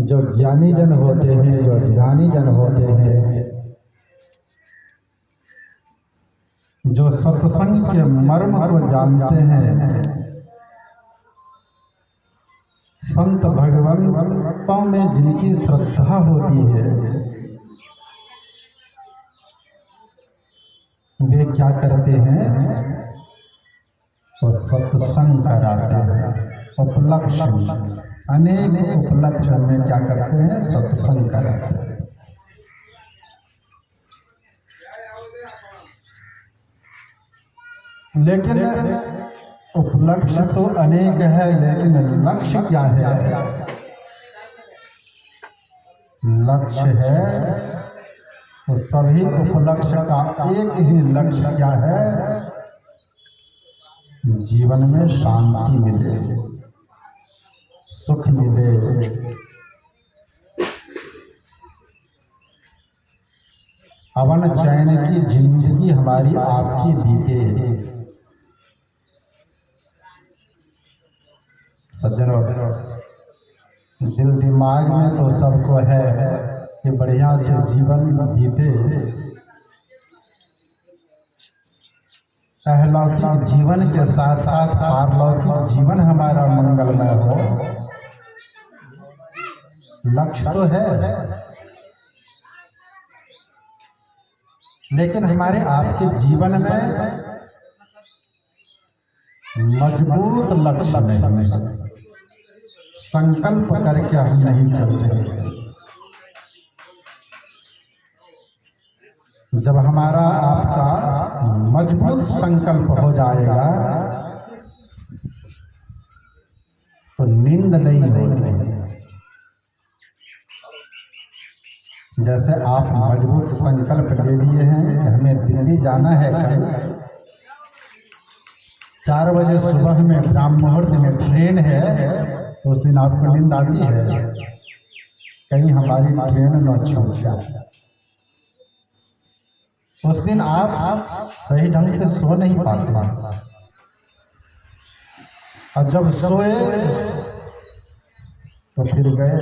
जो ज्ञानी जन होते हैं, जो ज्ञानी जन होते हैं, जो सत्संग के मर्म को जानते हैं, संत भगवंतों में जिनकी श्रद्धा होती है, वे क्या करते हैं? तो सत्संग कराते हैं। उपलक्ष्य, अनेक उपलक्ष्य में क्या करते हैं? सत्संग कराते हैं। लेकिन उपलक्ष्य तो अनेक है, लेकिन लक्ष्य क्या है? लक्ष्य है तो सभी उपलक्ष्य का एक ही लक्ष्य क्या है? जीवन में शांति मिले, सुख मिले, अमन चैन की जिंदगी हमारी आपकी बीते। सज्जनों, दिल दिमाग में तो सबको है कि बढ़िया से जीवन बीते, अलौकिक जीवन के साथ साथ पारलौकिक जीवन हमारा मंगलमय हो। लक्ष्य तो है, लेकिन हमारे आपके जीवन में मजबूत लक्ष्य नहीं, संकल्प करके हम नहीं चलते। जब हमारा आपका मजबूत संकल्प हो जाएगा तो नींद नहीं होती। जैसे आप मजबूत संकल्प ले लिए हैं कि हमें दिल्ली जाना है, कल 4 बजे सुबह में ब्राह्म मुहूर्त में ट्रेन है, तो उस दिन आपको नींद आती है? कहीं हमारी ट्रेन न छूट जाए। उस दिन आप सही ढंग से सो नहीं पाते, और जब सोए तो फिर गए,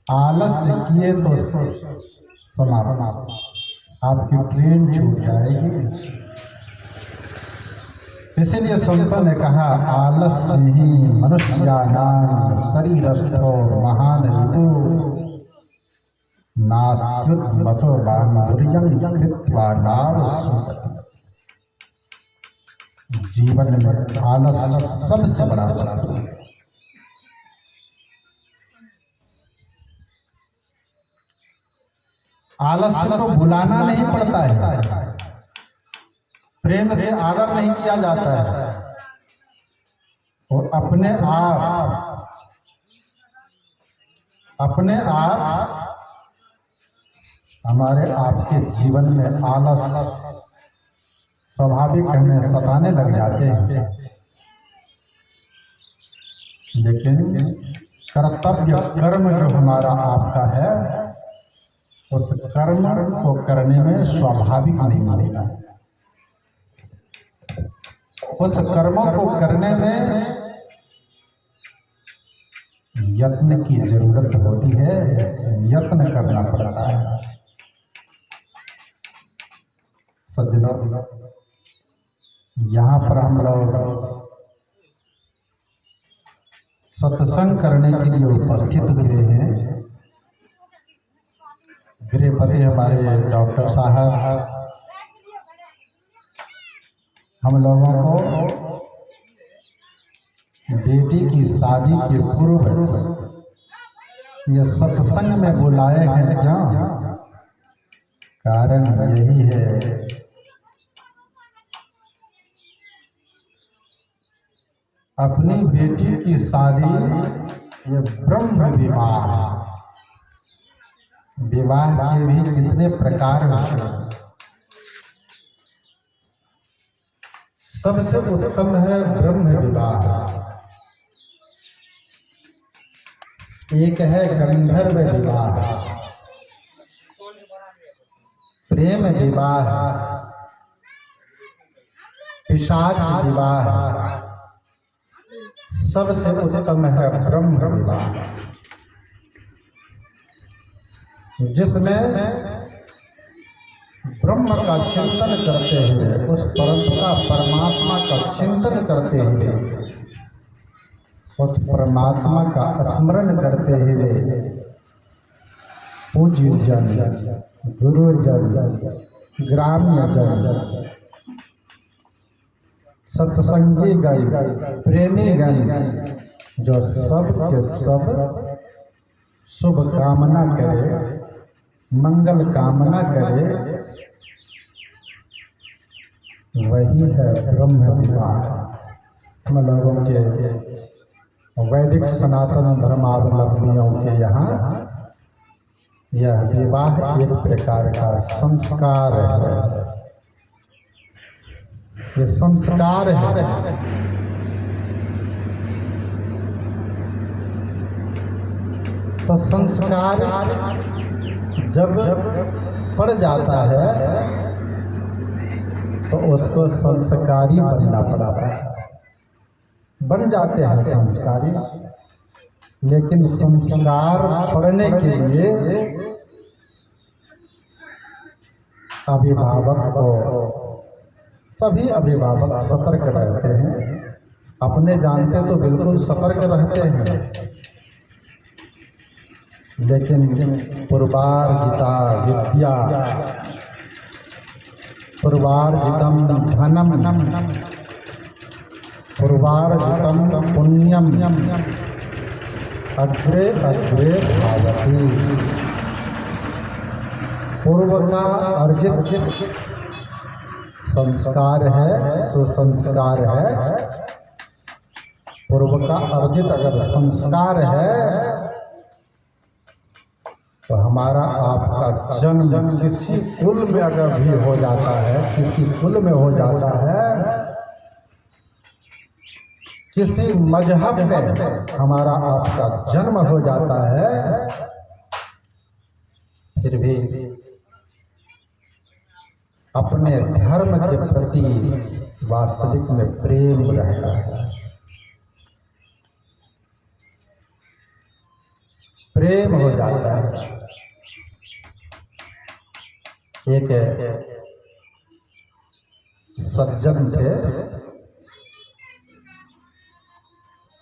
आलस्य किए तो समाप्त, आपकी ट्रेन छूट जाएगी। इसीलिए संतों ने कहा, आलस्य ही मनुष्यानां शरीरस्थो महान ऋतु नास्त्युत्मसो बाहुर्यं कृत्वा नाव सुमति। जीवन में आलस्य सबसे बड़ा शत्रु है। आलस्य को बुलाना नहीं पड़ता है, प्रेम से आदर नहीं किया जाता है, और अपने आप हमारे आपके जीवन में आलस स्वाभाविक हमें सताने लग जाते हैं। लेकिन कर्तव्य कर्म जो हमारा आपका है, उस कर्म को करने में स्वाभाविक नहीं मानेगा। उस कर्मों को करने में यत्न की जरूरत होती है, यत्न करना पड़ता है। सज्जनों, यहाँ पर हम लोग सत्संग करने के लिए उपस्थित हुए हैं। गृहपति हमारे डॉक्टर साहब हम लोगों को बेटी की शादी के पूर्व ये सत्संग में बुलाए हैं। क्या कारण? यही है अपनी बेटी की शादी, ये ब्रह्म विवाह। विवाह के भी कितने प्रकार होते हैं। सबसे उत्तम है ब्रह्म विवाह। एक है गंधर्व विवाह, प्रेम विवाह, पिशाच विवाह, सबसे उत्तम है ब्रह्म विवाह। जिसमें ब्रह्म का चिंतन करते हुए, उस परमात्मा का चिंतन करते हुए, उस परमात्मा का स्मरण करते हुए पूज्य जन, गुरु जन, ग्राम्य जन, सत्संगी गण, प्रेमी गण, जो सब के सब शुभ कामना करे, मंगल कामना करे, वही है ब्रह्म विवाह। हम लोगों के वैदिक सनातन धर्मावलंबियों के यहाँ यह विवाह एक प्रकार का संस्कार है। ये संस्कार है। तो संस्कार जब पड़ जाता है तो उसको संस्कारी बनना पड़ता है। बन जाते हैं संस्कारी, लेकिन संस्कार पढ़ने के लिए अभिभावक को, सभी अभिभावक सतर्क रहते हैं। अपने जानते तो बिल्कुल सतर्क रहते हैं, लेकिन पूर्वार्जिता विद्या, पूर्वार्जितम धनम, पूर्वार्जितम पुण्यम अग्रे अग्रे भावति। पूर्व का अर्जित संस्कार है, सुसंस्कार है। पूर्व का अर्जित अगर संस्कार है तो हमारा आपका जन्म किसी कुल में अगर भी हो जाता है, किसी कुल में हो जाता है, किसी मजहब में हमारा आपका जन्म हो जाता है, फिर भी अपने धर्म के प्रति वास्तविक में प्रेम रहता है। प्रेम हो जाता है। एक सज्जन थे,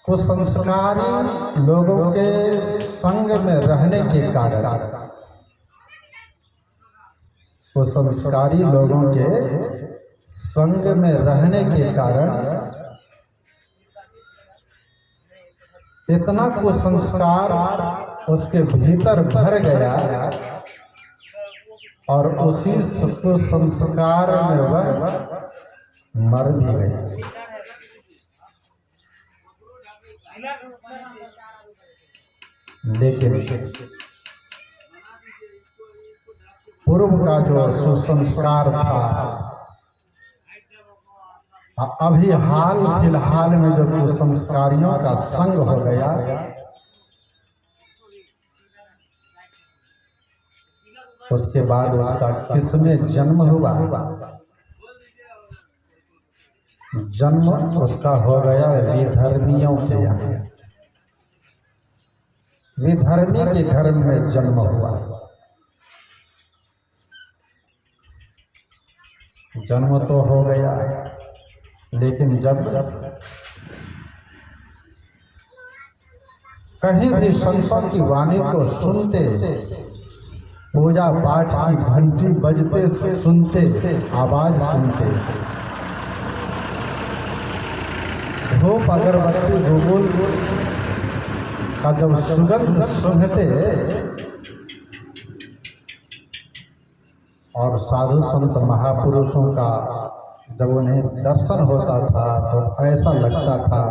कुसंस्कारी लोगों के संग में रहने के कारण, कुसंस्कारी लोगों के संग में रहने के कारण इतना कुसंस्कार उसके भीतर भर गया और उसी कुसंस्कार में वह मर भी गई। लेकिन पूर्व का जो सुसंस्कार था, अभी हाल फिलहाल में जो कुसंस्कारियों का संग हो गया, उसके बाद उसका किसमें जन्म हुआ? जन्म उसका हो गया विधर्मियों के यहाँ। विधर्मी के घर में जन्म हुआ। जन्म तो हो गया, लेकिन जब कहीं भी संतों की वाणी को सुनते, पूजा पाठ की घंटी बजते सुनते, आवाज सुनते, धूप अगरबत्ती गुगुल का जब सुगंध सूंघते और साधु संत महापुरुषों का जब उन्हें दर्शन होता था तो ऐसा लगता था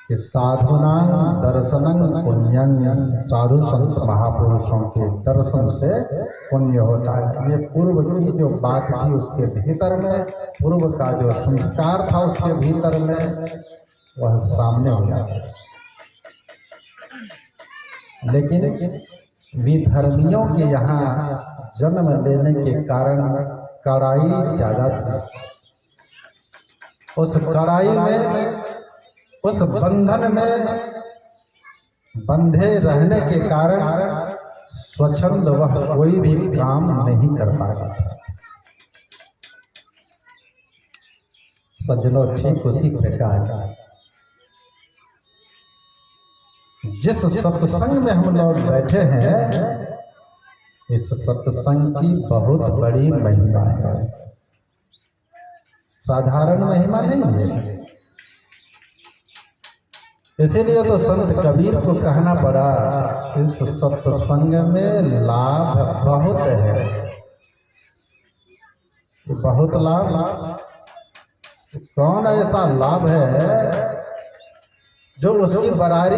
कि साधुनां दर्शनं पुण्यं, साधु संत महापुरुषों के दर्शन से पुण्य होता है। ये पूर्व की जो बात थी उसके भीतर में, पूर्व का जो संस्कार था उसके भीतर में, वह सामने हो जाता है। लेकिन विधर्मियों के यहाँ जन्म लेने के कारण कड़ाई ज्यादा थी। उस कड़ाई में, उस बंधन में बंधे रहने के कारण स्वच्छंद वह कोई भी काम नहीं कर पाएगा। सज्जनों, ठीक उसी प्रकार जिस सत्संग में हम लोग बैठे हैं, इस सत्संग की बहुत बड़ी महिमा है, साधारण महिमा नहीं है। इसीलिए तो संत कबीर को कहना पड़ा, इस सत्संग में लाभ बहुत है। बहुत लाभ, कौन ऐसा लाभ है जो उसकी बराबरी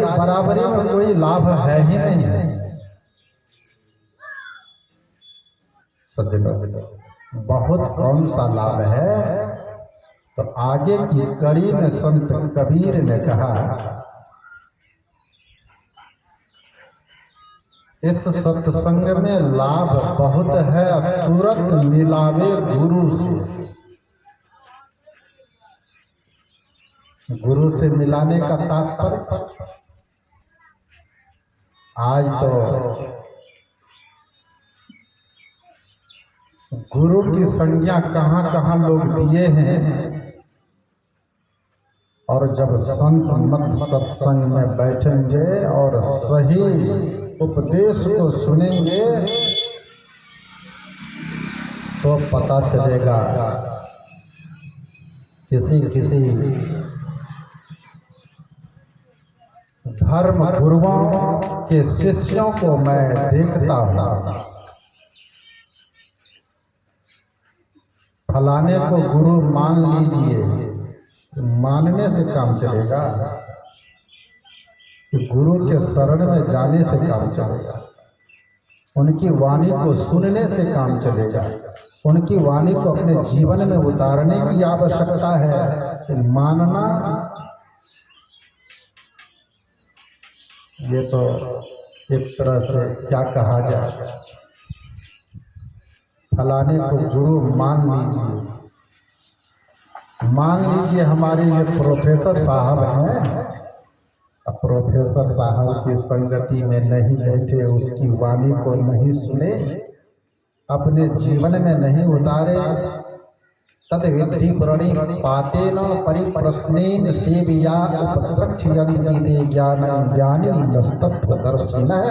में कोई लाभ है ही नहीं। सज्जनों, बहुत कौन सा लाभ है, तो आगे की कड़ी में संत कबीर ने कहा, इस सत्संग में लाभ बहुत है, तुरंत मिलावे गुरु से। गुरु से मिलाने का तात्पर्य, आज तो गुरु की संज्ञा कहाँ कहाँ लोग दिए हैं, और जब संत मत सत्संग में बैठेंगे और सही उपदेश को सुनेंगे तो पता चलेगा। किसी किसी धर्म गुरुओं के शिष्यों को मैं देखता हूँ, फलाने को गुरु मान लीजिए, मानने से काम चलेगा? गुरु के शरण में जाने से काम चलेगा, उनकी वाणी को सुनने से काम चलेगा, उनकी वाणी को अपने जीवन में उतारने की आवश्यकता है। मानना ये तो एक तरह से क्या कहा जाए, फलाने को गुरु मान लीजिए। हमारे ये प्रोफेसर साहब हैं, अब प्रोफेसर साहब की संगति में नहीं बैठे, उसकी वाणी को नहीं सुने, अपने जीवन में नहीं उतारे, तद विधि प्रणी पातेन परिप्रश्नेन सेविया उपद्रक्ष्यन्ति ते ज्ञानं ज्ञानी नस्तत्वदर्शिनः।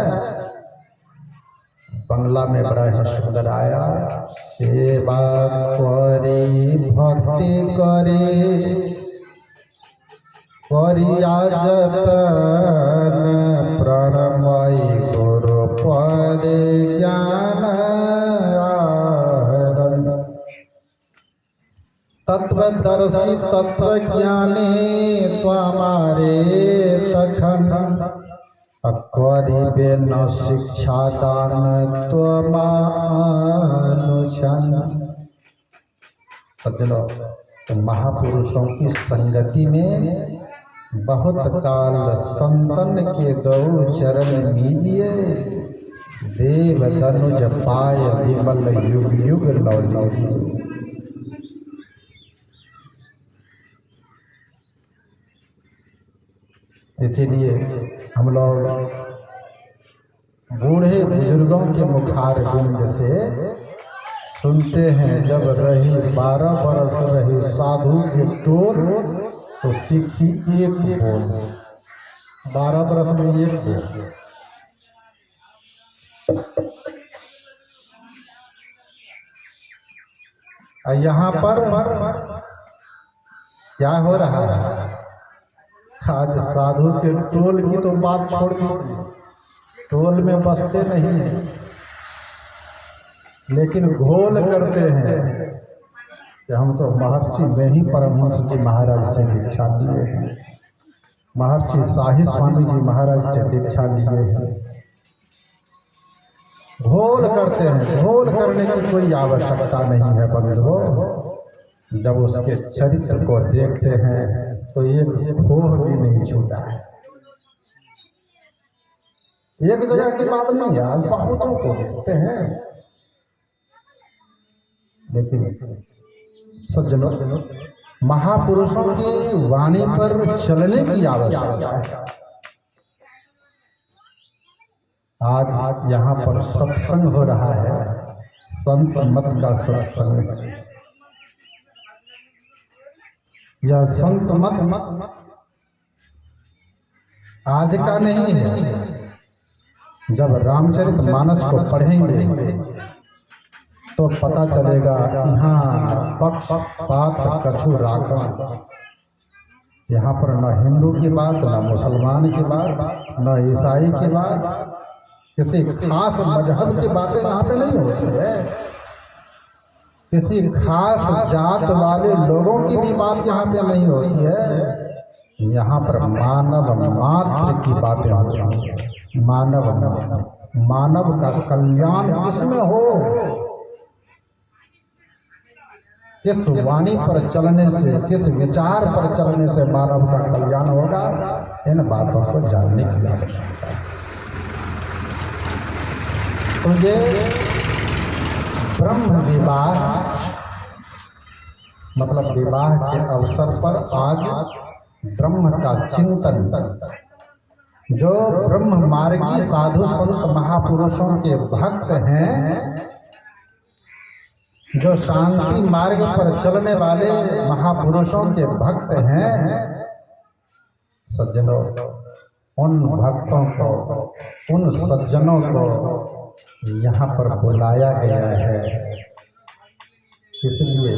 बंगला में बड़ा ही सुंदर आया, सेवा करे भक्ति करे करिया जतन प्रणमयी गुरु पद ज्ञान आहरण। तत्वदर्शी तत्वज्ञानी त्वमारे तखन अक्वरिबे न शिक्षा दान त्वमानुषन। सज्जनों, तो महापुरुषों की संगति में बहुत काल संतन के दो चरण मीजिए, देव तनुज पाय विमल युग युग लौलीजिए। इसीलिए हम लोग बूढ़े बुजुर्गों के मुखार बिंद से सुनते हैं, जब रही 12 बरस रही साधु के टोर, तो सीखी एक बोल। 12 बरस में एक बोल। यहाँ पर क्या हो रहा है? आज साधु के टोल की तो बात छोड़ दीजिए, टोल में बसते नहीं हैं, लेकिन घोल करते हैं कि हम तो महर्षि में ही परमहंस जी महाराज से दीक्षा लिए हैं, महर्षि शाही स्वामी जी महाराज से दीक्षा लिए हैं। घोल करते हैं, घोल करने की कोई आवश्यकता नहीं है बंधुओं। जब उसके चरित्र को देखते हैं तो एक खोह भी नहीं छूटा है। एक जगह की बात नहीं है, बहुतों को देखते हैं। लेकिन सज्जनों, महापुरुषों की वाणी पर चलने की आवश्यकता है। आज यहाँ पर सत्संग हो रहा है, संत मत का सत्संग है। यह संत मत आज का नहीं है। जब रामचरितमानस को पढ़ेंगे तो पता चलेगा यहाँ पक्षपात कछु राखा। यहाँ पर न हिंदू की बात, न मुसलमान की बात, न ईसाई की बात, किसी खास मजहब की बातें यहाँ पे नहीं होती है। किसी खास जात वाले लोगों की भी बात यहाँ पे नहीं होती है। यहाँ पर मानव मात्र की बातें होती हैं। मानव का कल्याण किसमें हो, किस वाणी पर चलने से, किस विचार पर चलने से मानव का कल्याण होगा, इन बातों को जानने की आवश्यकता है। तो ये ब्रह्म विवाह मतलब विवाह के अवसर पर आज ब्रह्म का चिंतन, जो ब्रह्म मार्गी साधु संत महापुरुषों के भक्त हैं, जो शांति मार्ग पर चलने वाले महापुरुषों के भक्त हैं, सज्जनों, उन भक्तों को, उन सज्जनों को यहाँ पर बुलाया गया है। इसलिए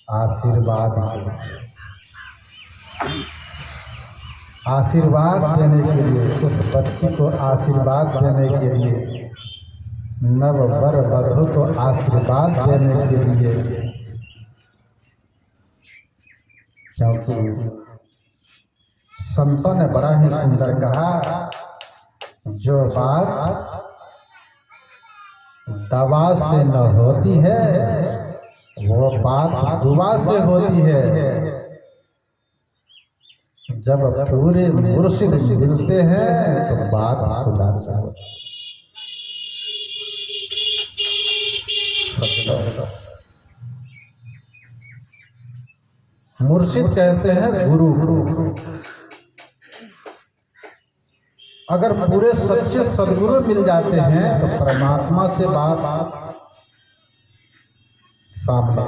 आशीर्वाद देने के लिए, उस बच्ची को आशीर्वाद देने के लिए, नव वर वधू को आशीर्वाद देने के लिए, क्योंकि संतों ने बड़ा ही सुंदर कहा, जो बात दवा से न होती है वो बात दुआ से होती है। जब पूरे मुर्शिद मिलते हैं तो बात खुदा से होती है। मुर्शिद कहते हैं गुरु। अगर पूरे सच्चे सदगुरु मिल जाते हैं तो परमात्मा से बात सामने।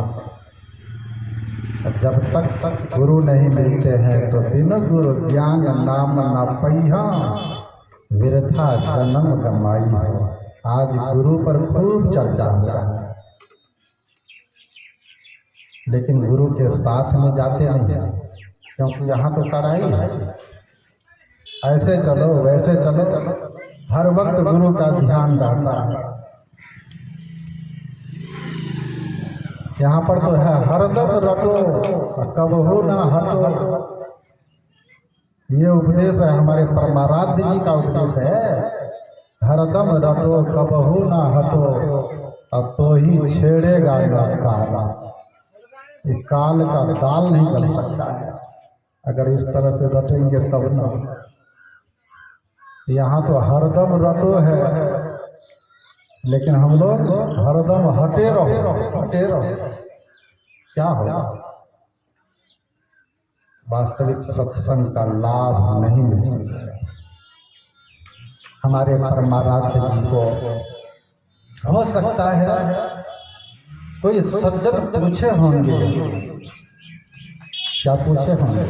जब तक गुरु नहीं मिलते हैं तो बिना गुरु ज्ञान नाम न पैहा, वृथा जन्म गमाई हो। आज गुरु पर खूब चर्चा हो रहा है, लेकिन गुरु के साथ में जाते नहीं हैं, क्योंकि यहाँ तो कड़ाई है। ऐसे चलो वैसे चलो, हर वक्त गुरु का ध्यान रहता है। यहाँ पर तो है हरदम रटो कबहू ना हटो। ये उपदेश है हमारे परमाराध्य जी का उपदेश है। हरदम रटो कबहू ना हटो, अब तो ही छेड़ेगा ना काला। ये काल का दाल नहीं बन सकता है अगर इस तरह से रटेंगे तब ना। यहाँ तो हरदम रटो है, लेकिन हम लोग हरदम हटे रहो। क्या होगा? वास्तविक सत्संग का लाभ नहीं मिल सकता। हमारे परमाराध्य जी को हो सकता है कोई सज्जन पूछे होंगे, क्या पूछे होंगे?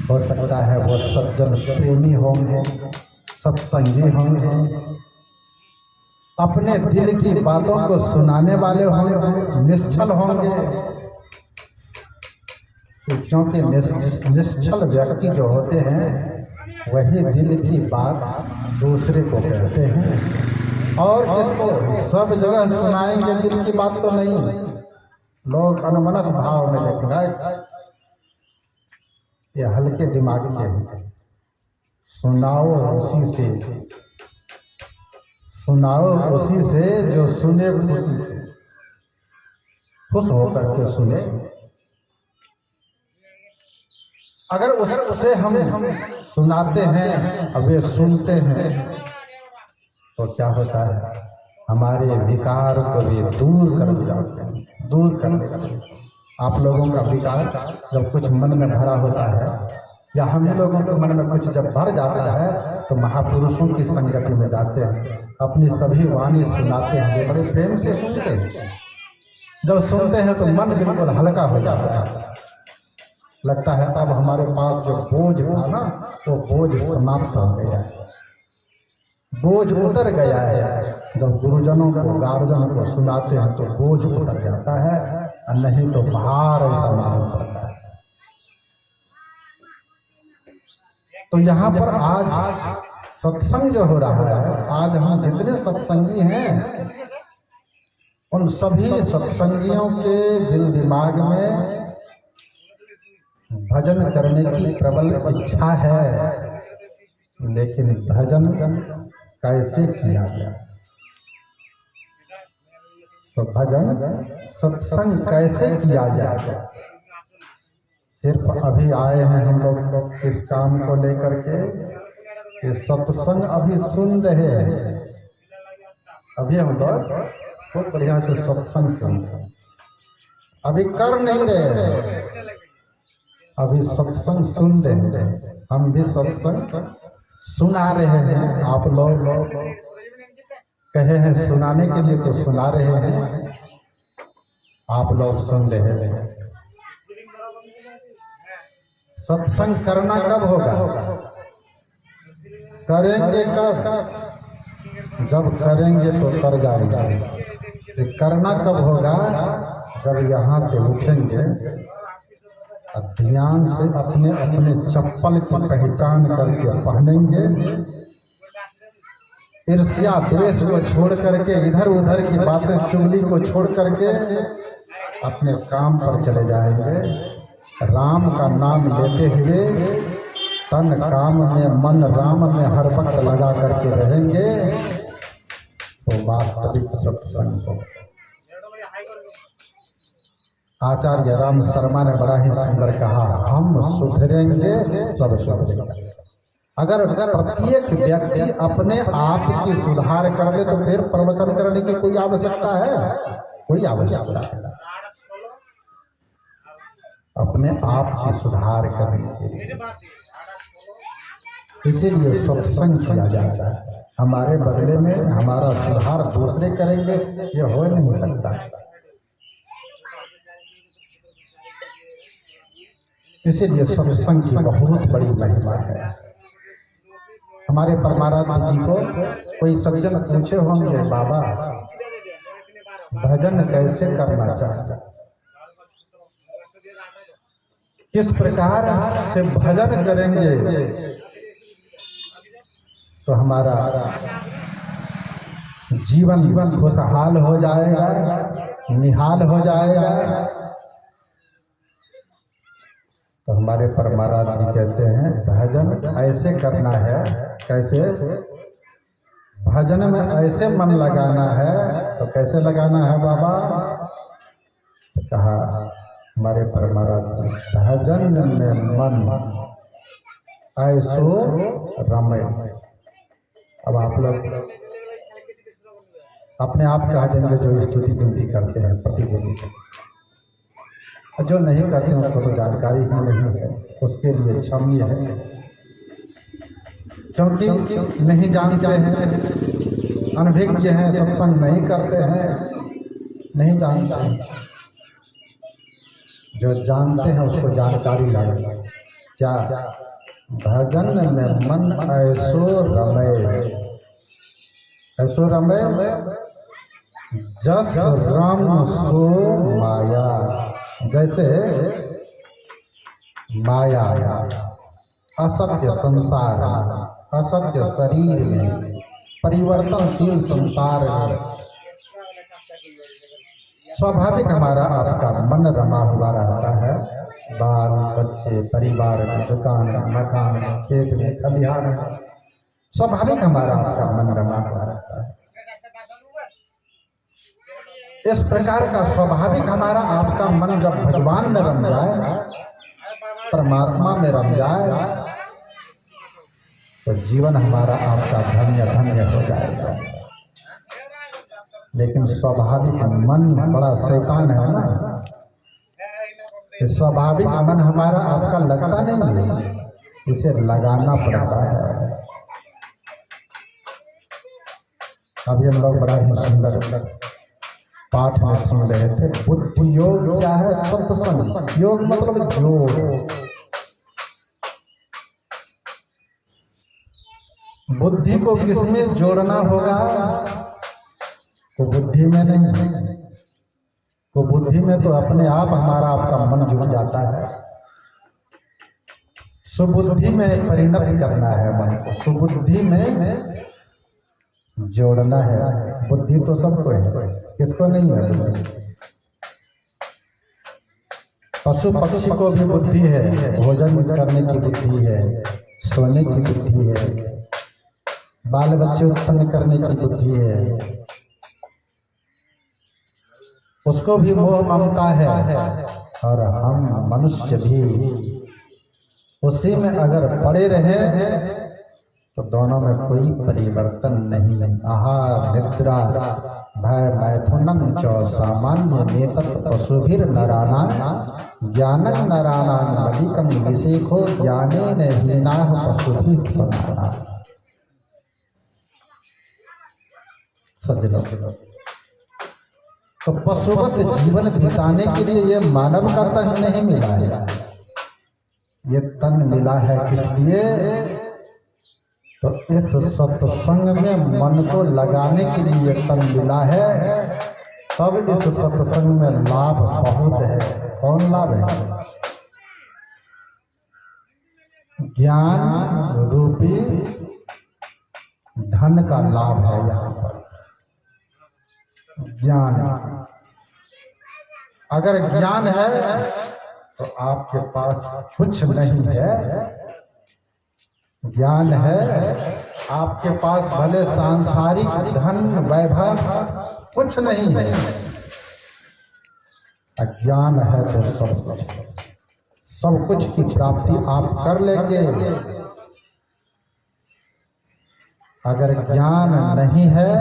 हो सकता है वो सज्जन प्रेमी होंगे, सत्संगी होंगे, अपने दिल की बातों को सुनाने वाले होंगे, निश्चल होंगे। क्योंकि निश्चल व्यक्ति जो होते हैं वही दिल की बात दूसरे को कहते हैं, और किसको सब जगह सुनाएंगे दिल की बात तो नहीं। लोग अनमनस भाव में देखेंगे, ये हल्के दिमाग के हैं। सुनाओ उसी से जो सुने खुशी से, खुश होकर के सुने। अगर उससे हम सुनाते हैं अब वे सुनते हैं तो क्या होता है? हमारे विकार को भी दूर कर जाते हैं, दूर कर देते हैं। आप लोगों का विकार जब कुछ मन में भरा होता है या हम ही लोगों के मन में कुछ जब भर जाता है तो महापुरुषों की संगति में जाते हैं, अपनी सभी वाणी सुनाते हैं, वे बड़े प्रेम से सुनते हैं। जब सुनते हैं तो मन बिल्कुल हल्का हो जाता है, लगता है अब हमारे पास जो बोझ था ना वो बोझ समाप्त हो गया है, बोझ उतर गया है। जब गुरुजनों को गार्जन को सुनाते हैं तो बोझ उतर जाता है, और नहीं तो भार ऐसा मालूम पड़ता है। तो यहाँ पर आज सत्संग जो हो रहा है, आज हम जितने सत्संगी हैं उन सभी सत्संगियों के दिल दिमाग में भजन करने की प्रबल इच्छा है, लेकिन भजन कैसे किया जाए, भजन सत्संग कैसे किया जाए। सिर्फ अभी आए हैं हम लोग इस काम को लेकर के, ये सत्संग अभी सुन रहे हैं, अभी हम लोग बहुत बढ़िया से सत्संग सुन रहे हैं, अभी कर नहीं रहे हैं, अभी सत्संग सुन रहे हैं। हम भी सत्संग सुना रहे हैं, आप लोग कहे हैं सुनाने के लिए तो सुना रहे हैं, आप लोग सुन रहे हैं। सत्संग करना कब होगा, करेंगे कब, जब करेंगे तो कर जाएंगे। करना कब होगा, जब यहाँ से उठेंगे, ध्यान से अपने अपने चप्पल की पहचान करके पहनेंगे, ईर्ष्या द्वेष को छोड़ करके, इधर उधर की बातें चुगली को छोड़ करके अपने काम पर चले जाएंगे। राम का नाम लेते हुए तन काम में मन राम में हर वक्त लगा करके रहेंगे तो वास्तविक सत्संग हो। आचार्य राम शर्मा ने बड़ा ही सुंदर कहा, हम सुधरेंगे सब सुधरेंगे। अगर प्रत्येक व्यक्ति अपने आप की सुधार कर ले तो फिर प्रवचन करने की कोई आवश्यकता है, कोई आवश्यकता है। अपने आप की सुधार करने के लिए इसीलिए सत्संग किया जाता है। हमारे बदले में हमारा सुधार दूसरे करेंगे, ये हो नहीं सकता। इसीलिए सत्संग की बहुत बड़ी महिमा है। हमारे परमाराध्य जी को कोई सज्जन पूछे होंगे, बाबा भजन कैसे करना चाहिए, किस प्रकार से भजन करेंगे तो हमारा जीवन खुशहाल हो जाएगा, निहाल हो जाएगा। तो हमारे परमाराध्य जी कहते हैं भजन ऐसे करना है, कैसे, भजन में ऐसे मन लगाना है। तो कैसे लगाना है बाबा, तो कहा हमारे परमाराध्य जी, भजन में मन ऐसो रमय। अब आप लोग अपने आप कह देंगे जो स्तुति विनती करते हैं प्रतिदिन, जो नहीं करते उसको तो जानकारी ही नहीं है, उसके लिए क्षम्य है, क्योंकि नहीं जानते हैं, अनभिज्ञ हैं, सत्संग नहीं करते हैं, नहीं जानते हैं। जो जानते हैं उसको जानकारी लगे। क्या, भजन में मन ऐसो रमय, ऐसो रमय जस राम सो माया। जैसे माया असत्य संसार, असत्य शरीर में, परिवर्तनशील संसार में स्वाभाविक हमारा आपका मन रमा हुआ रहता है। बाल बच्चे, परिवार में, दुकान में, मकान में, खेत में, खलिहान में, स्वाभाविक हमारा आपका मन रमा हुआ रहता है। इस प्रकार का स्वाभाविक हमारा आपका मन जब भगवान में रम जाए, परमात्मा में रम जाए, तो जीवन हमारा आपका धन्य धन्य हो जाएगा। लेकिन स्वाभाविक मन बड़ा शैतान है ना, स्वाभाविक मन हमारा आपका लगता नहीं है, इसे लगाना पड़ता है। अभी हम लोग बड़ा ही सुंदर पाठ में सुन रहे थे, बुद्धि योग क्या है? सत्संग। योग मतलब जोड़। बुद्धि को किसमें जोड़ना होगा? तो बुद्धि में नहीं, तो बुद्धि में तो अपने आप हमारा आपका मन जुट जाता है। सुबुद्धि में परिणत करना है मन को, सुबुद्धि में जोड़ना है। बुद्धि तो सबको है, किसको नहीं है बुद्धि? पशु पक्षी को भी बुद्धि है, भोजन करने की बुद्धि है, सोने की बुद्धि है, बाल बच्चे उत्पन्न करने की बुद्धि है, उसको भी मोह ममता है। और हम मनुष्य भी उसी में अगर पड़े रहे तो दोनों में कोई परिवर्तन नहीं। आहार निद्रा भय मैथुनम च सामान्य मेतत् पशुभिर नराणां ज्ञानं नराणां मलिकं विशेखो ज्ञानेन हीनाः पशुभिः समानाः। सज्जनों, तो पशुवत जीवन बिताने के लिए ये मानव का तन नहीं मिला है, ये तन मिला है किस लिए? तो इस सत्संग में मन को लगाने के लिए तन मिला है। तब इस सत्संग में लाभ बहुत है। कौन लाभ है? ज्ञान रूपी धन का लाभ है। यहाँ पर ज्ञान, अगर ज्ञान है तो आपके पास कुछ नहीं है। ज्ञान है आपके पास, भले सांसारिक धन वैभव कुछ नहीं है, अज्ञान है तो सब कुछ की प्राप्ति आप कर लेंगे। अगर ज्ञान नहीं है,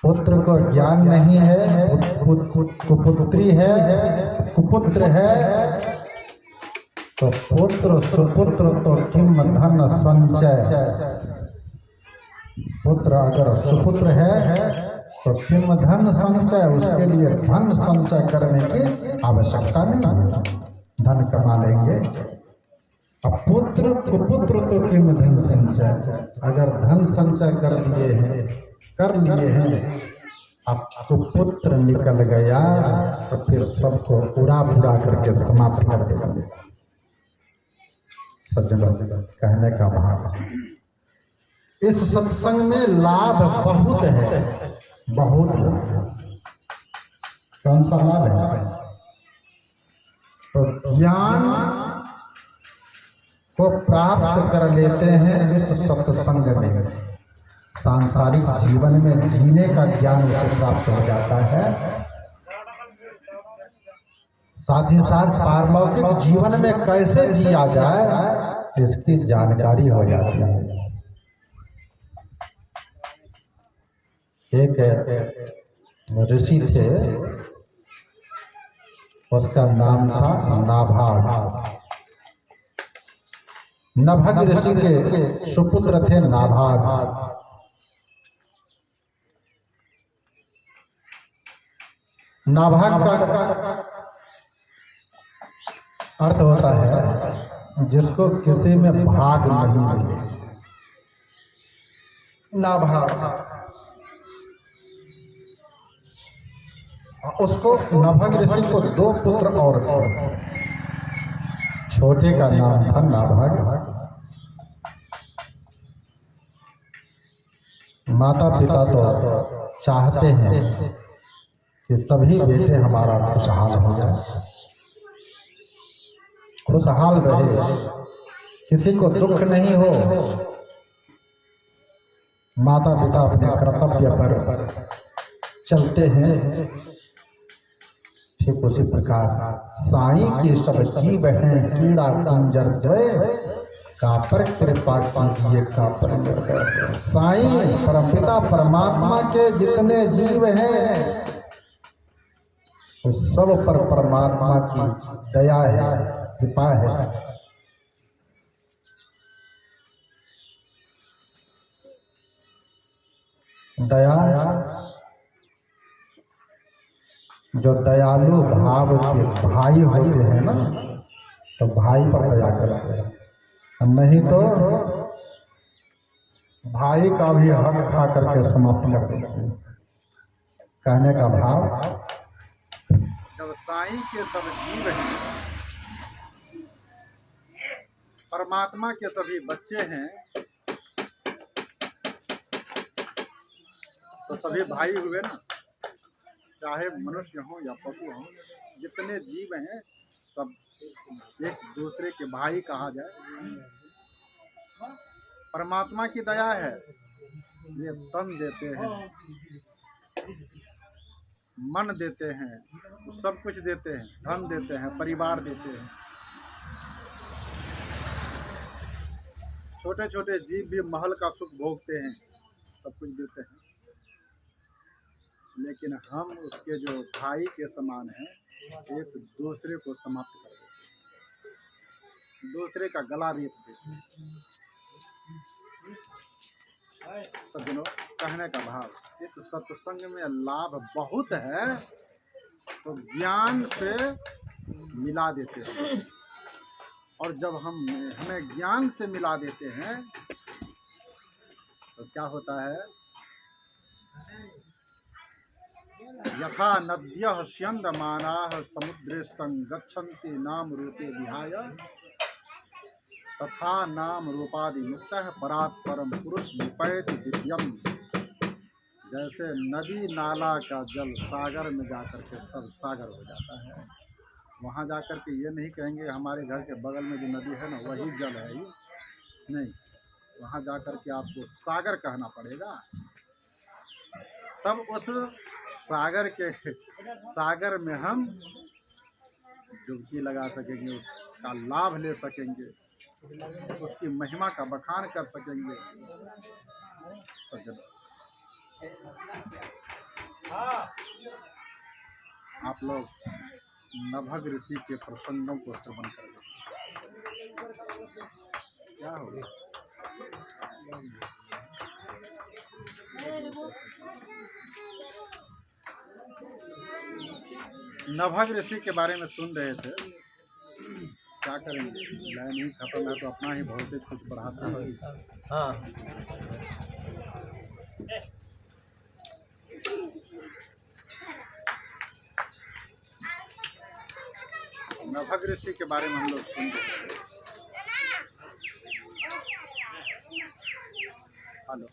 पुत्र को ज्ञान नहीं है, कुपुत्री है, कुपुत्र है, तो पुत्र सुपुत्र तो किम धन संचय। पुत्र अगर सुपुत्र है तो किम धन संचय, उसके लिए धन संचय करने की आवश्यकता नहीं, धन कमा लेंगे। अब पुत्र कुपुत्र तो किम धन संचय, अगर धन संचय कर दिए हैं, कर लिए हैं, आपको पुत्र निकल गया तो फिर सबको उड़ा बुड़ा करके समाप्त कर देंगे। सज्जनों, कहने का भाव, इस सत्संग में लाभ बहुत है, बहुत लाभ। कौन सा लाभ है? तो ज्ञान को प्राप्त कर लेते हैं इस सत्संग में। सांसारिक जीवन में जीने का ज्ञान उसे प्राप्त हो जाता है, साथ ही साथ पारलौकिक जीवन में कैसे जिया जाए इसकी जानकारी हो जाती है। एक ऋषि थे, उसका नाम था नाभाग। नभग ऋषि के सुपुत्र थे नाभाग। नाभाग का अर्थ होता है जिसको किसी में भाग नहीं मिले। नाभाग, उसको नभग ऋषि को 2 पुत्र और थे। छोटे का नाम था नाभाग। माता पिता तो चाहते हैं कि सभी बेटे हमारा खुशहाल हो जाए, खुशहाल रहे, किसी को दुख नहीं हो। माता पिता अपने कर्तव्य पर चलते हैं। ठीक उसी प्रकार साईं के सब जीव हैं कीड़ा कुंजर द्वय, कापर कृपा कीजिए कापर निर्दय। साईं परमपिता परमात्मा के जितने जीव हैं उस सब पर परमात्मा की दया है, कृपा है। दया, जो दयालु भाव के भाई होते हैं ना, तो भाई पर दया करते हैं, नहीं तो भाई का भी हक खा करके समाप्त कर देते हैं। कहने का भाव, जब साईं के सब जीव हैं, परमात्मा के सभी बच्चे हैं, तो सभी भाई हुए ना, चाहे मनुष्य हो या पशु हो, जितने जीव हैं सब एक दूसरे के भाई कहा जाए। परमात्मा की दया है, ये तन देते हैं, मन देते हैं, सब कुछ देते हैं, धन देते हैं, परिवार देते हैं। छोटे छोटे जीव भी महल का सुख भोगते हैं, सब कुछ देते हैं, लेकिन हम उसके जो भाई के समान हैं, एक दूसरे को समाप्त कर देते हैं, दूसरे का गला रेत देते हैं। सज्जनों, कहने का भाव, इस सत्संग में लाभ बहुत है, तो ज्ञान से मिला देते हैं, और जब हमें ज्ञान से मिला देते हैं तो क्या होता है, यथा नद्यः स्यन्दमानाः समुद्रेष्टं गच्छन्ति नाम रूपे विहाय, तथा नाम रूपादि मुक्तः परात् परम पुरुष विपैति दिव्यम। जैसे नदी नाला का जल सागर में जाकर के सब सागर हो जाता है, वहाँ जाकर के ये नहीं कहेंगे हमारे घर के बगल में जो नदी है ना वही जल है, ये नहीं, वहाँ जाकर के आपको सागर कहना पड़ेगा, तब उस सागर में हम डुबकी लगा सकेंगे, उसका लाभ ले सकेंगे, उसकी महिमा का बखान कर सकेंगे। सज्जन, आप लोग नभग ऋषि के प्रसंगों को श्रवण करें। क्या होगा, नभग ऋषि के बारे में सुन रहे थे, क्या करेंगे, लाइन ही खत्म है तो अपना ही वोल्टेज कुछ बढ़ाता है। हाँ, नभग ऋषि के बारे में हम लोग सुन रहे थे। हेलो,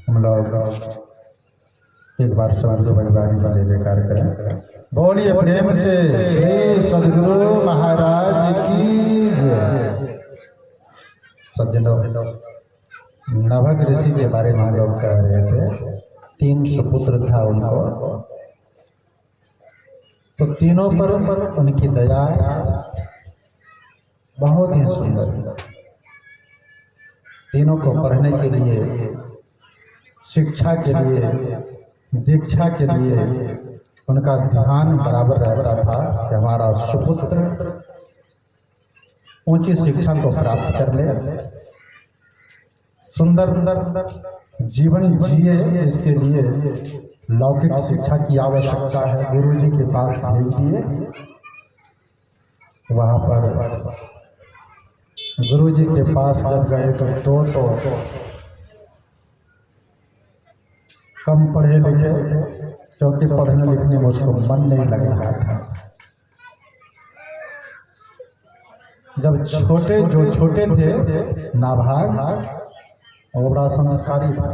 हम लोग एक बार सदगुरु भगवान का जय जयकार करें। बोलिए प्रेम से श्री सदगुरु महाराज की जय। सज्जनों, नभग ऋषि के बारे में हम लोग कह रहे थे, 3 सुपुत्र था उनको, तो तीनों पर उनकी दया बहुत ही सुंदर। तीनों को पढ़ने के लिए, शिक्षा के लिए, दीक्षा के लिए उनका ध्यान बराबर रहता था कि हमारा सुपुत्र ऊंची शिक्षा को प्राप्त कर ले, सुंदर जीवन जिए। इसके लिए लौकिक शिक्षा की आवश्यकता है। गुरु जी के पास भेज दिए। वहां पर गुरु जी के पास जब गए तो कम पढ़े लिखे, क्योंकि पढ़ने लिखने में उसको मन नहीं लग रहा था। जब जो छोटे थे नाभाग, और बड़ा संस्कारी था।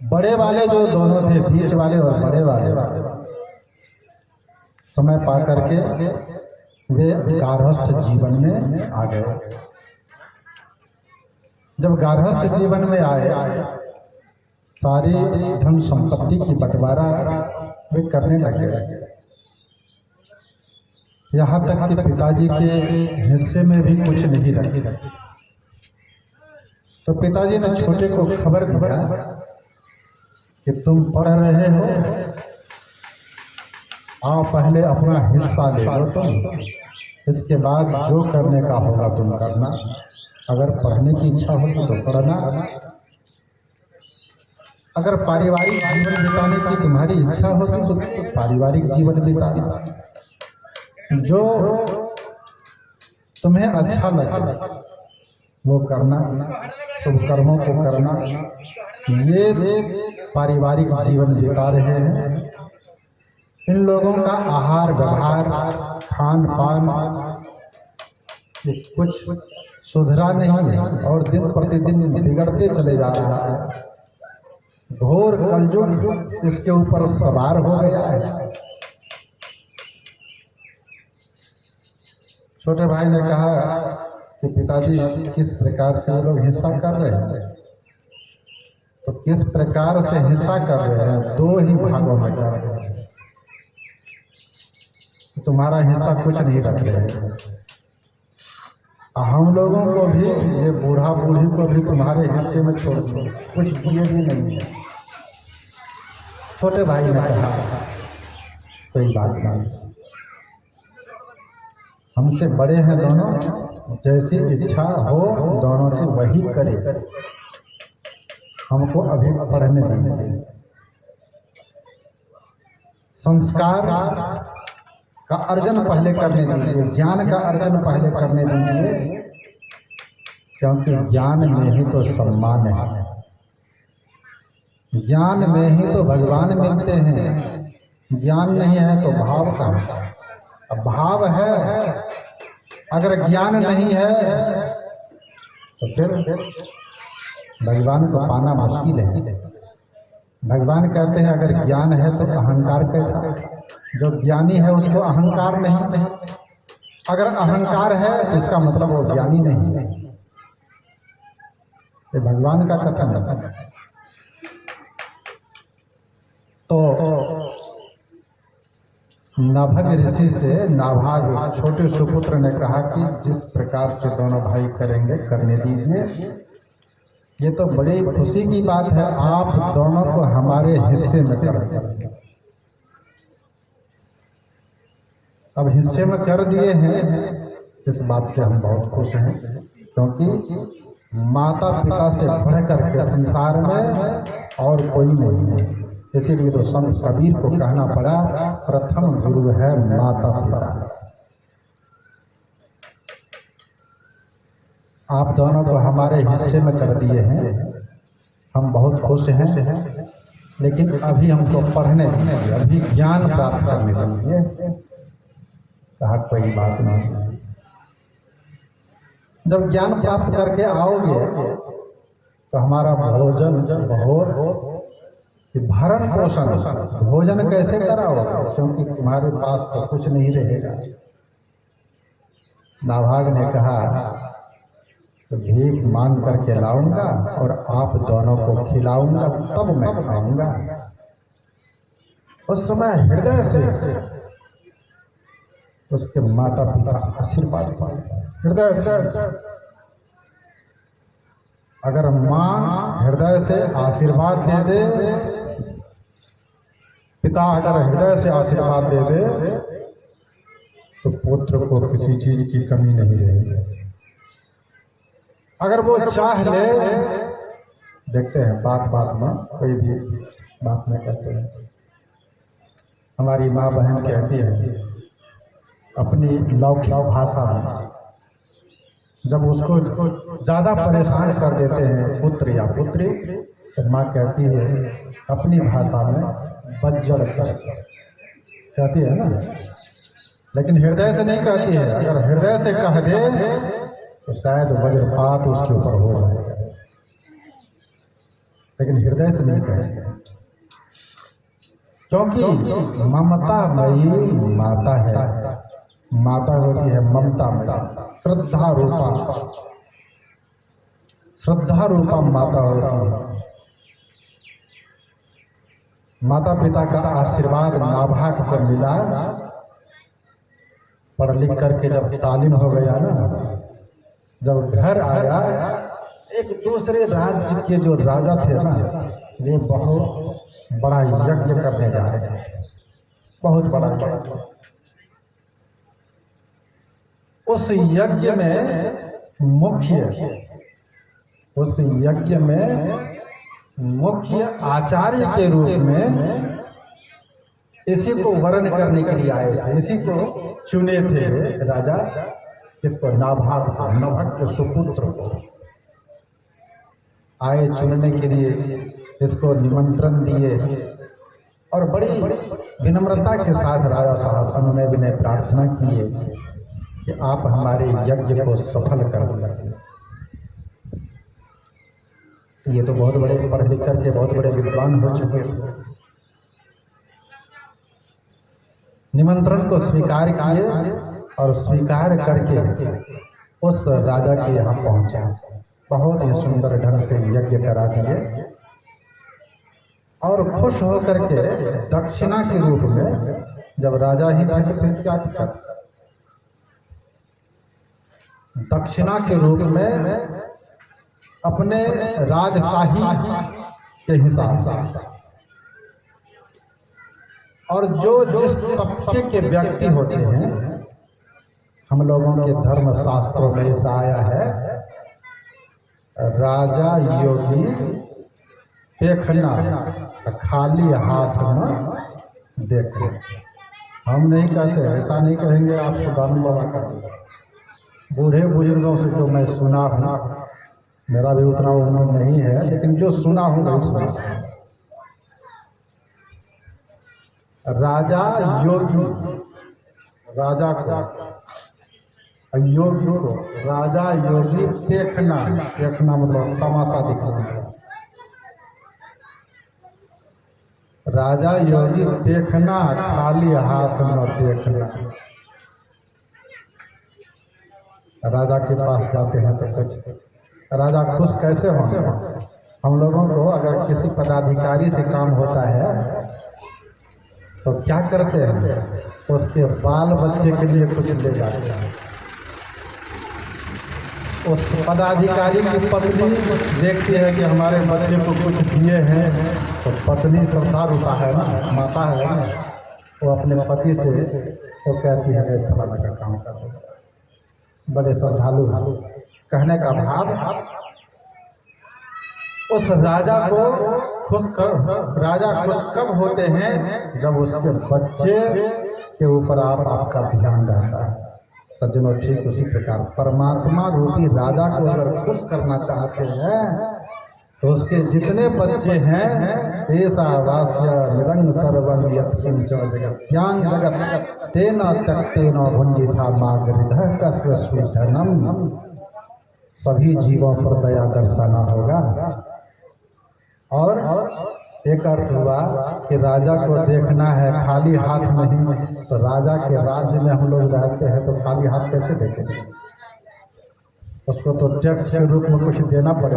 बड़े वाले जो दोनों थे, बीच वाले और बड़े वाले, समय पा करके वे गारहस्थ जीवन में आ गए। जब गारहस्थ जीवन में आए, सारी धन संपत्ति की बंटवारा वे करने लगे। यहाँ तक कि पिताजी के हिस्से में भी कुछ नहीं रखी। तो पिताजी ने छोटे को खबर दिया कि तुम पढ़ रहे हो, आओ पहले अपना हिस्सा ले लो तुम, इसके बाद जो करने का होगा तुम करना। अगर पढ़ने की इच्छा होगी तो पढ़ना, अगर पारिवारिक जीवन बिताने की तुम्हारी इच्छा होगी तो पारिवारिक जीवन बिताना। जो तुम्हें अच्छा लगे वो करना, शुभ कर्मों को करना। ये पारिवारिक जीवन बिता रहे हैं। इन लोगों का आहार व्यवहार, खान पान कुछ सुधरा नहीं है और दिन प्रतिदिन बिगड़ते चले जा रहा है। घोर कलयुग इसके ऊपर सवार हो गया है। छोटे भाई ने कहा कि पिताजी किस प्रकार से ये लोग हिस्सा कर रहे हैं। तो किस प्रकार से हिस्सा कर रहे हैं? दो ही भागों में कर रहे हैं। तुम्हारा हिस्सा कुछ नहीं रख रहे हैं। हम लोगों को भी, ये बूढ़ा बूढ़ी को भी तुम्हारे हिस्से में छोड़ दो, कुछ दिए भी नहीं है। छोटे भाई ने कहा कोई बात नहीं, हमसे बड़े हैं दोनों, जैसी इच्छा हो दोनों की वही करे, हमको अभी पढ़ने दीजिए। संस्कार का अर्जन पहले करने दीजिए, ज्ञान का अर्जन पहले करने दीजिए, क्योंकि ज्ञान में ही तो सम्मान है। ज्ञान में ही तो भगवान मिलते हैं। ज्ञान नहीं है तो भाव का है। अब भाव है, अगर ज्ञान नहीं है तो फिर भगवान को पाना मुश्किल है। भगवान कहते हैं अगर ज्ञान है तो अहंकार कैसा? जो ज्ञानी है उसको अहंकार नहीं। अगर अहंकार है तो इसका मतलब वो ज्ञानी नहीं है। ये भगवान का कथन है। तो नाभग ऋषि से नाभाग छोटे सुपुत्र ने कहा कि जिस प्रकार से दोनों भाई करेंगे करने दीजिए। ये तो बड़ी खुशी की बात है, आप दोनों को हमारे हिस्से में कर दिए। अब हिस्से में कर दिए हैं, इस बात से हम बहुत खुश हैं, क्योंकि माता पिता से बढ़ करके संसार में और कोई नहीं है। इसीलिए तो संत कबीर को कहना पड़ा, प्रथम गुरु है माता पिता। आप दोनों को हमारे हिस्से में कर दिए हैं, हम बहुत खुश हैं, लेकिन अभी हमको पढ़ने दीजिए, अभी ज्ञान प्राप्त करने दीजिए। कहा कोई बात नहीं, जब ज्ञान प्राप्त करके आओगे तो हमारा भोजन बहुत भरण पोषण, भोजन कैसे कराओगे? क्योंकि तुम्हारे पास तो कुछ नहीं रहेगा। नाभाग ने कहा तो भीख मांग करके लाऊंगा और आप दोनों को खिलाऊंगा, तब मैं खाऊंगा। उस समय हृदय से उसके माता पिता आशीर्वाद पाए, हृदय से। अगर माँ हृदय से आशीर्वाद दे दे पिता अगर हृदय से आशीर्वाद दे दे तो पुत्र को किसी चीज की कमी नहीं रहेगी। अगर वो चाह ले, देखते हैं बात बात में कोई भी बात में कहते हैं, हमारी माँ बहन कहती है अपनी लौकिक भाषा में, जब उसको ज्यादा परेशान कर देते हैं पुत्र या पुत्री, तो माँ कहती है अपनी भाषा में बज्जर कहती है ना, लेकिन हृदय से नहीं कहती है। अगर हृदय से कह दे तो शायद वज्रपात उसके ऊपर हो जाएगा, लेकिन हृदय से नहीं कहती, क्योंकि ममता मयी माता है। माता होती है ममता मयी, श्रद्धा रूपा माता होती है। माता पिता का आशीर्वाद नाभाग को मिला, पढ़ लिख करके जब तालीम हो गया ना, जब घर आया, एक दूसरे राज्य के जो राजा थे ना, वे बहुत बड़ा यज्ञ करने जा रहे थे, बहुत बड़ा यज्ञ। उस यज्ञ में मुख्य आचार्य के रूप में इसी को वर्ण करने के लिए आए थे, इसी को चुने थे राजा, इसको नभग के सुपुत्र को आए चुनने के लिए, इसको निमंत्रण दिए और बड़ी विनम्रता के साथ राजा साहब अनुनय विनय प्रार्थना किए कि आप हमारे यज्ञ को सफल कर दें। ये तो बहुत बड़े पढ़ लिख करके बहुत बड़े विद्वान हो चुके थे। निमंत्रण को स्वीकार किए और स्वीकार करके उस राजा के यहाँ पहुंचे, बहुत ही सुंदर ढंग से यज्ञ करा दिए और खुश होकर के दक्षिणा के रूप में, जब राजा ही था तो फिर क्या था, दक्षिणा के रूप में अपने राजशाही के हिसाब से, और जो जिस तबके के व्यक्ति होते हैं, हम लोगों के धर्म शास्त्रों में ऐसा आया है, राजा योगी देखना खाली हाथ में देखो। हम नहीं कहते, ऐसा नहीं कहेंगे आप सुदानंद बाबा कहेंगे। बूढ़े बुजुर्गों से जो मैं सुना हूँ, मेरा भी उतना उम्र नहीं है, लेकिन जो सुना हूँ नहीं सुना। राजा योगी, राजा को योगी को राजा योगी देखना मतलब तमाशा दिखना। राजा योगी देखना खाली हाथ में देखना। राजा के पास जाते हैं तो कुछ राजा खुश कैसे होंगे? हम लोगों को अगर किसी पदाधिकारी से काम होता है तो क्या करते हैं, उसके बाल बच्चे के लिए कुछ ले जाते हैं। उस पदाधिकारी की पत्नी देखती है कि हमारे बच्चे को कुछ दिए हैं, तो पत्नी श्रद्धा रूपा है ना, माता है ना, वो अपने पति से वो कहती है फलाना का काम कर दो। बड़े श्रद्धालु कहने का भाव, उस राजा को राजा खुश कब होते हैं, जब उसके बच्चे के ऊपर आपका ध्यान रहता है। सज्जनों, ठीक उसी प्रकार परमात्मा रूपी राजा को अगर खुश करना चाहते हैं तो उसके जितने बच्चे हैं, ऐसा वास्य मृदंग सर्वं यत्किंच जगत्यां जगत तेना तक्तेन भुंजिता मागरिधः कस्वस्विधनम। सभी जीवों पर दया दर्शाना होगा। और एक अर्थ हुआ कि राजा को देखना है खाली हाथ नहीं, तो राजा के राज्य में हम लोग रहते हैं तो खाली हाथ कैसे देखेंगे? उसको तो टैक्स के रूप में कुछ देना पड़ेगा।